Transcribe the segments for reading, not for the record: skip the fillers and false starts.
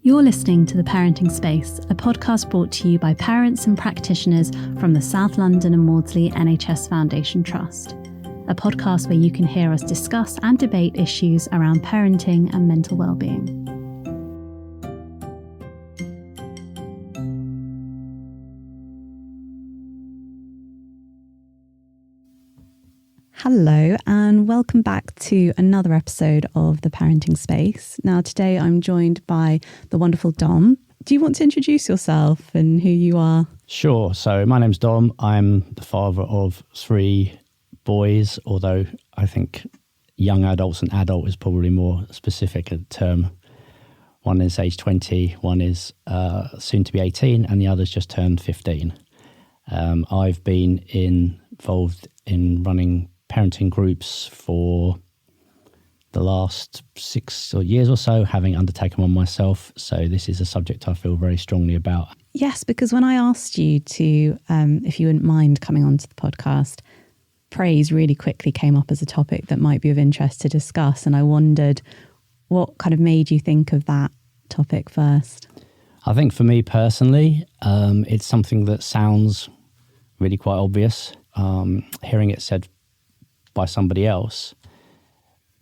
You're listening to The Parenting Space, a podcast brought to you by parents and practitioners from the South London and Maudsley NHS Foundation Trust. A podcast where you can hear us discuss and debate issues around parenting and mental well-being. Hello and welcome back to another episode of The Parenting Space. Now today I'm joined by the wonderful Dom. Do you want to introduce yourself and who you are? Sure. So my name's Dom. I'm the father of 3 boys, although I think young adults and adult is probably more specific a term. One is age 20, one is soon to be 18, and the other's just turned 15. I've been involved in running parenting groups for the last 6 years or so, having undertaken one myself. So this is a subject I feel very strongly about. Yes, because when I asked you to, if you wouldn't mind coming onto the podcast, praise really quickly came up as a topic that might be of interest to discuss. And I wondered what kind of made you think of that topic first? I think for me personally, it's something that sounds really quite obvious. Hearing it said by somebody else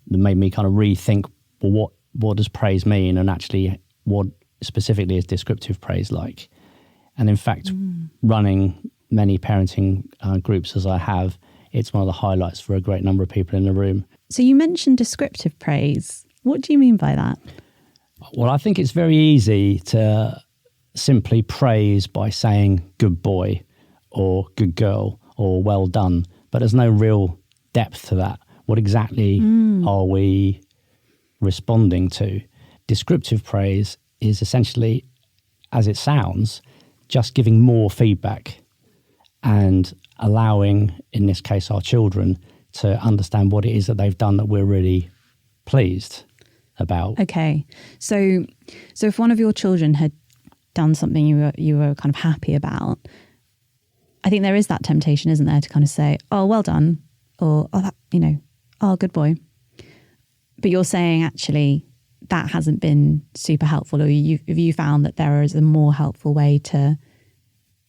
that made me kind of rethink, well, what does praise mean, and actually what specifically is descriptive praise like? And in fact, running many parenting groups as I have, it's one of the highlights for a great number of people in the room. So you mentioned descriptive praise. What do you mean by that? Well, I think it's very easy to simply praise by saying good boy or good girl or well done, but there's no real depth to that. What exactly are we responding to? Descriptive praise is essentially, as it sounds, just giving more feedback and allowing, in this case, our children to understand what it is that they've done that we're really pleased about. Okay. So if one of your children had done something you were kind of happy about, I think there is that temptation, isn't there, to kind of say, oh, well done, or, oh, that, oh, good boy. But you're saying actually that hasn't been super helpful, or have you found that there is a more helpful way to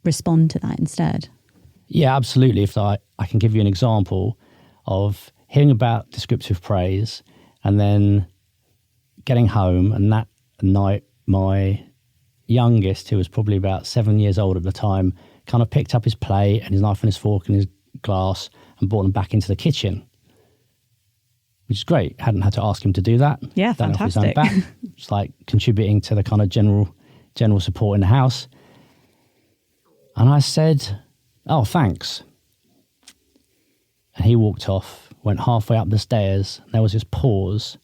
respond to that instead? Yeah, absolutely. If I can give you an example of hearing about descriptive praise and then getting home, and that night my youngest, who was probably about 7 years old at the time, kind of picked up his plate and his knife and his fork and his glass and brought them back into the kitchen, which is great. Hadn't had to ask him to do that. Yeah, done fantastic. It off his own back. It's like contributing to the kind of general support in the house. And I said, oh, thanks. And he walked off, went halfway up the stairs. And there was this pause.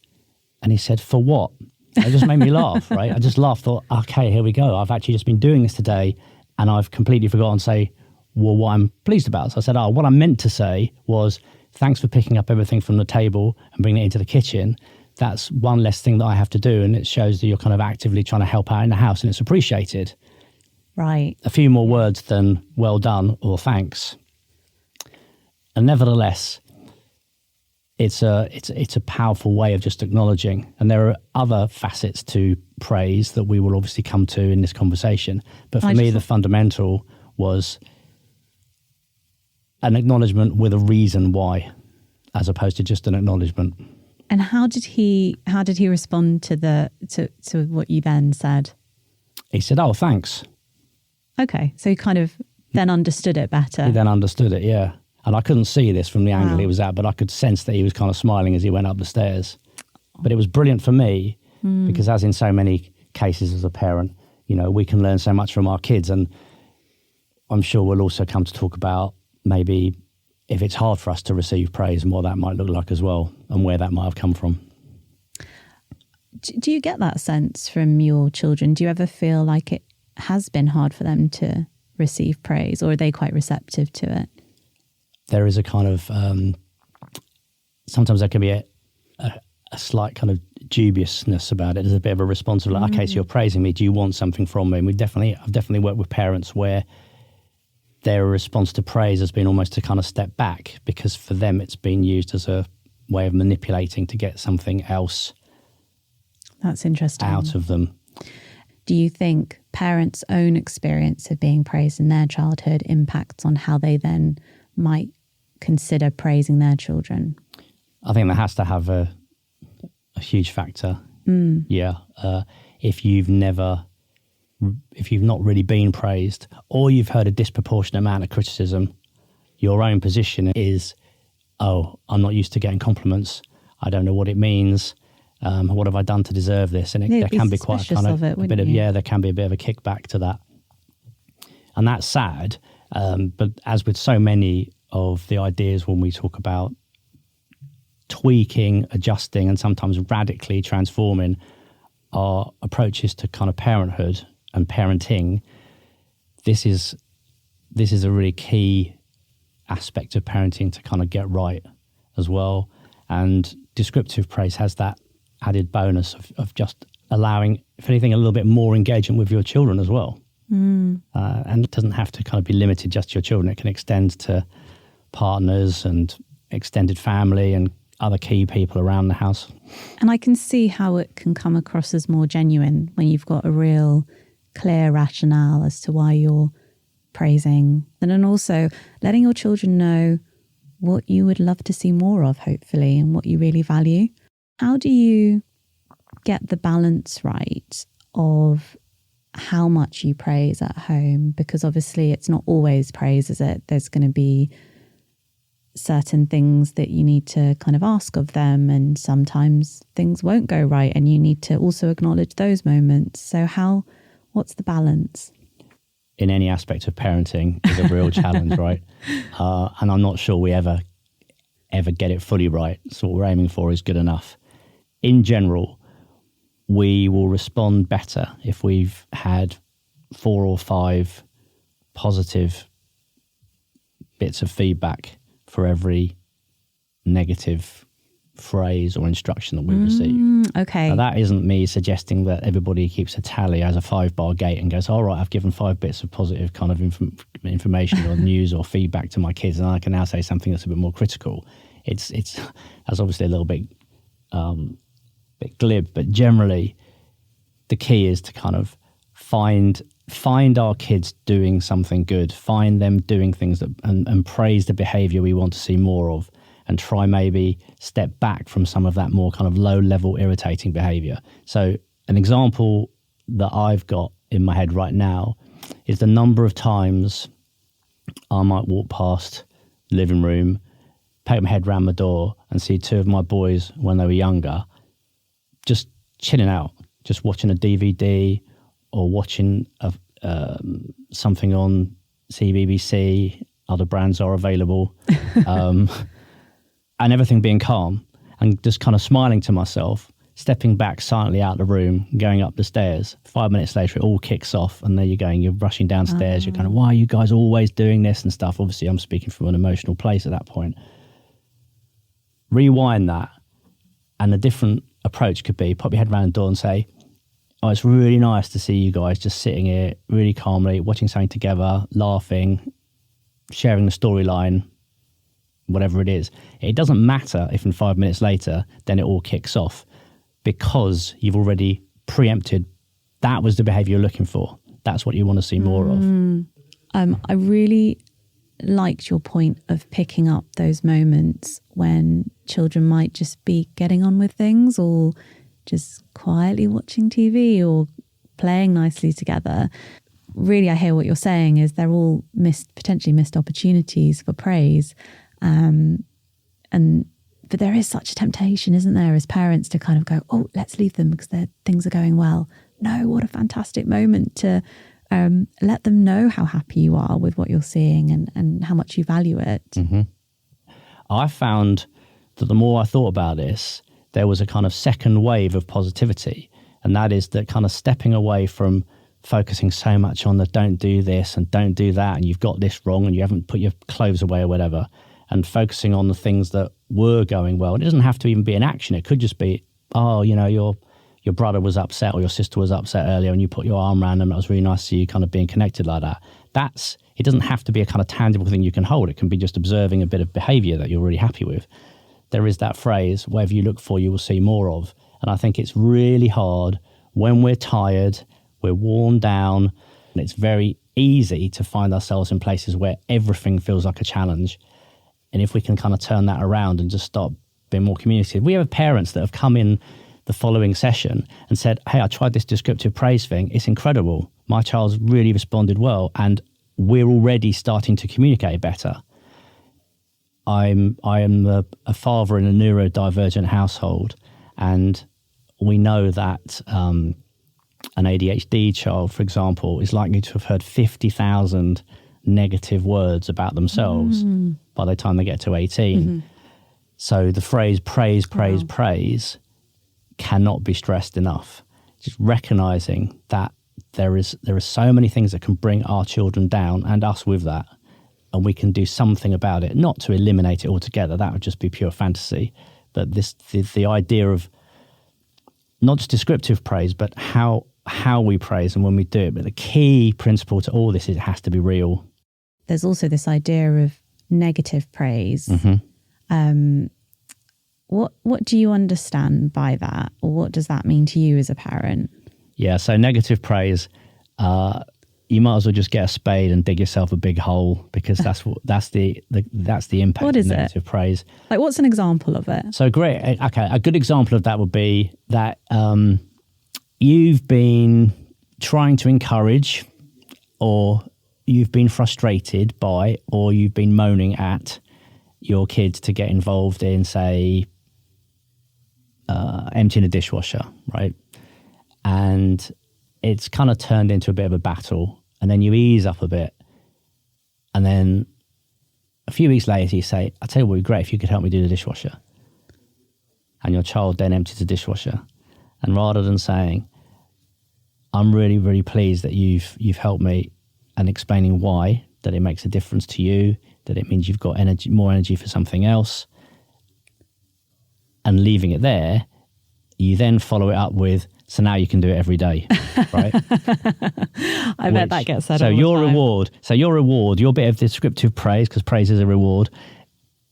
And he said, for what? It just made me laugh, right? I just laughed, thought, okay, here we go. I've actually just been doing this today, and I've completely forgotten to say, well, what I'm pleased about. So I said, what I meant to say was, thanks for picking up everything from the table and bringing it into the kitchen. That's one less thing that I have to do, and it shows that you're kind of actively trying to help out in the house, and it's appreciated. Right. A few more words than well done or thanks. And nevertheless, it's a powerful way of just acknowledging. And there are other facets to praise that we will obviously come to in this conversation. But for me, the fundamental was an acknowledgement with a reason why, as opposed to just an acknowledgement. And how did he respond to what you then said? He said, oh, thanks. Okay. So he kind of then understood it better. He then understood it, yeah. And I couldn't see this from the angle he was at, but I could sense that he was kind of smiling as he went up the stairs. But it was brilliant for me because, as in so many cases as a parent, we can learn so much from our kids. And I'm sure we'll also come to talk about maybe if it's hard for us to receive praise and what that might look like as well, and where that might have come from. Do you get that sense from your children? Do you ever feel like it has been hard for them to receive praise, or are they quite receptive to it? There is a kind of, sometimes there can be a slight kind of dubiousness about it. There's a bit of a response of like, okay, so you're praising me. Do you want something from me? And I've definitely worked with parents where their response to praise has been almost to kind of step back, because for them it's been used as a way of manipulating to get something else That's interesting. out of them. do you think parents' own experience of being praised in their childhood impacts on how they then might consider praising their children? I think that has to have a huge factor. Yeah. If you've not really been praised, or you've heard a disproportionate amount of criticism, your own position is, oh, I'm not used to getting compliments. I don't know what it means. What have I done to deserve this? And there can be quite a kind of a bit of, there can be a bit of a kickback to that. And that's sad. But as with so many of the ideas when we talk about tweaking, adjusting, and sometimes radically transforming our approaches to kind of parenthood and parenting, this is a really key aspect of parenting to kind of get right as well. And descriptive praise has that added bonus of just allowing, if anything, a little bit more engagement with your children as well. And it doesn't have to kind of be limited just to your children. It can extend to partners and extended family and other key people around the house. And I can see how it can come across as more genuine when you've got a real clear rationale as to why you're praising. And then also letting your children know what you would love to see more of, hopefully, and what you really value. How do you get the balance right of how much you praise at home? Because obviously it's not always praise, is it? There's going to be certain things that you need to kind of ask of them, and sometimes things won't go right and you need to also acknowledge those moments. So what's the balance? In any aspect of parenting is a real challenge, right? And I'm not sure we ever get it fully right. So what we're aiming for is good enough. In general, we will respond better if we've had 4 or 5 positive bits of feedback for every negative phrase or instruction that we receive. Okay. Now, that isn't me suggesting that everybody keeps a tally as a 5-bar gate and goes, all right, I've given 5 bits of positive kind of information or news or feedback to my kids, and I can now say something that's a bit more critical. It's that's obviously a little bit glib, but generally the key is to kind of find our kids doing something good, find them doing things that and praise the behaviour we want to see more of, and try maybe step back from some of that more kind of low level irritating behaviour. So an example that I've got in my head right now is the number of times I might walk past the living room, poke my head round my door and see 2 of my boys when they were younger just chilling out, just watching a DVD or watching something on CBBC. Other brands are available. And everything being calm and just kind of smiling to myself, stepping back silently out of the room, going up the stairs. 5 minutes later, it all kicks off and there you're going, you're rushing downstairs. You're kind of, why are you guys always doing this and stuff? Obviously, I'm speaking from an emotional place at that point. Rewind that, and a different approach could be pop your head around the door and say, oh, it's really nice to see you guys just sitting here really calmly, watching something together, laughing, sharing the storyline, whatever it is. It doesn't matter if in 5 minutes later, then it all kicks off, because you've already preempted that was the behaviour you're looking for. That's what you want to see more of. I really liked your point of picking up those moments when children might just be getting on with things or just quietly watching TV or playing nicely together. Really, I hear what you're saying is they're all potentially missed opportunities for praise. But there is such a temptation, isn't there, as parents to kind of go, oh, let's leave them because things are going well. No, what a fantastic moment to let them know how happy you are with what you're seeing and how much you value it. Mm-hmm. I found that the more I thought about this, there was a kind of second wave of positivity. And that is that kind of stepping away from focusing so much on the don't do this and don't do that and you've got this wrong and you haven't put your clothes away or whatever, and focusing on the things that were going well. It doesn't have to even be an action. It could just be, oh, you know, your brother was upset or your sister was upset earlier and you put your arm around them. That was really nice to see you kind of being connected like that. It doesn't have to be a kind of tangible thing you can hold. It can be just observing a bit of behaviour that you're really happy with. There is that phrase, whatever you look for, you will see more of. And I think it's really hard when we're tired, We're worn down, and it's very easy to find ourselves in places where everything feels like a challenge. And if we can kind of turn that around and just start being more communicative. We have parents that have come in the following session and said, hey, I tried this descriptive praise thing. It's incredible. My child's really responded well, and we're already starting to communicate better. I am a father in a neurodivergent household, and we know that an ADHD child, for example, is likely to have heard 50,000 negative words about themselves by the time they get to 18. Mm-hmm. So the phrase praise cannot be stressed enough. Just recognizing that there are so many things that can bring our children down and us with that, and we can do something about it, not to eliminate it altogether. That would just be pure fantasy. But the idea of not just descriptive praise, but how we praise and when we do it. But the key principle to all this is it has to be real. There's also this idea of negative praise. Mm-hmm. What do you understand by that? Or what does that mean to you as a parent? Yeah, so negative praise, you might as well just get a spade and dig yourself a big hole, because that's the impact what is of negative praise. Like, what's an example of it? So great. Okay, a good example of that would be that you've been trying to encourage, or you've been frustrated by, or you've been moaning at your kids to get involved in, say, emptying a dishwasher, right? And it's kind of turned into a bit of a battle, and then you ease up a bit, and then a few weeks later you say, I tell you what would be great if you could help me do the dishwasher. And your child then empties the dishwasher, and rather than saying, I'm really, really pleased that you've helped me, and explaining why, that it makes a difference to you, that it means you've got more energy for something else, and leaving it there, you then follow it up with, so now you can do it every day, right? I bet that gets said all the time. Your reward, your bit of descriptive praise, because praise is a reward,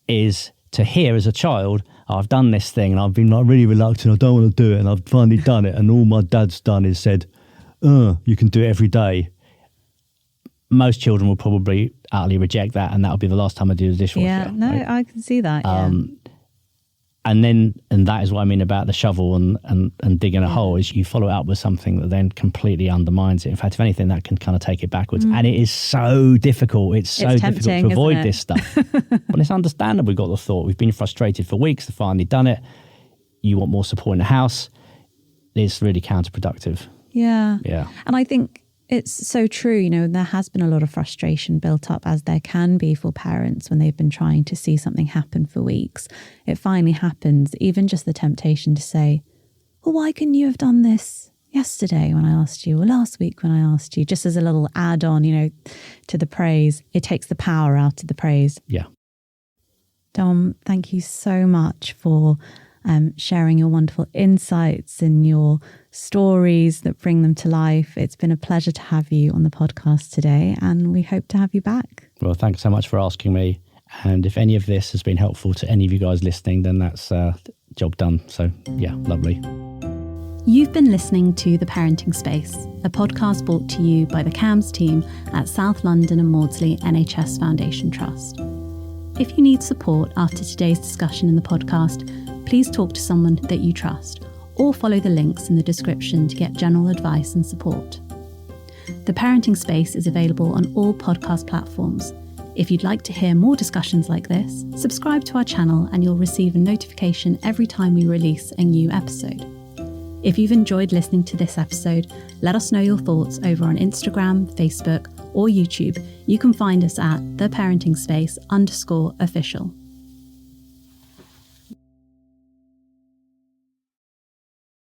is to hear as a child, oh, I've done this thing and I've been like really reluctant, I don't want to do it, and I've finally done it, and all my dad's done is said, you can do it every day. Most children will probably utterly reject that, and that'll be the last time I do the dishwasher. Yeah, no, right? I can see that. And that is what I mean about the shovel and digging a hole, is you follow it up with something that then completely undermines it. In fact, if anything, that can kind of take it backwards. And it is so difficult. It's so difficult to avoid this stuff. But it's understandable. We've got the thought. We've been frustrated for weeks. They've finally done it. You want more support in the house. It's really counterproductive. Yeah. Yeah. And I think it's so true. You know, there has been a lot of frustration built up, as there can be for parents when they've been trying to see something happen for weeks. It finally happens. Even just the temptation to say, well, why couldn't you have done this yesterday when I asked you, or last week when I asked you, just as a little add-on, you know, to the praise. It takes the power out of the praise. Yeah. Dom, thank you so much for sharing your wonderful insights and your stories that bring them to life. It's been a pleasure to have you on the podcast today, and we hope to have you back. Well, thanks so much for asking me. And if any of this has been helpful to any of you guys listening, then that's job done. So yeah, lovely. You've been listening to The Parenting Space, a podcast brought to you by the CAMHS team at South London and Maudsley NHS Foundation Trust. If you need support after today's discussion in the podcast, please talk to someone that you trust, or follow the links in the description to get general advice and support. The Parenting Space is available on all podcast platforms. If you'd like to hear more discussions like this, subscribe to our channel and you'll receive a notification every time we release a new episode. If you've enjoyed listening to this episode, let us know your thoughts over on Instagram, Facebook, or YouTube. You can find us at theparentingspace_official.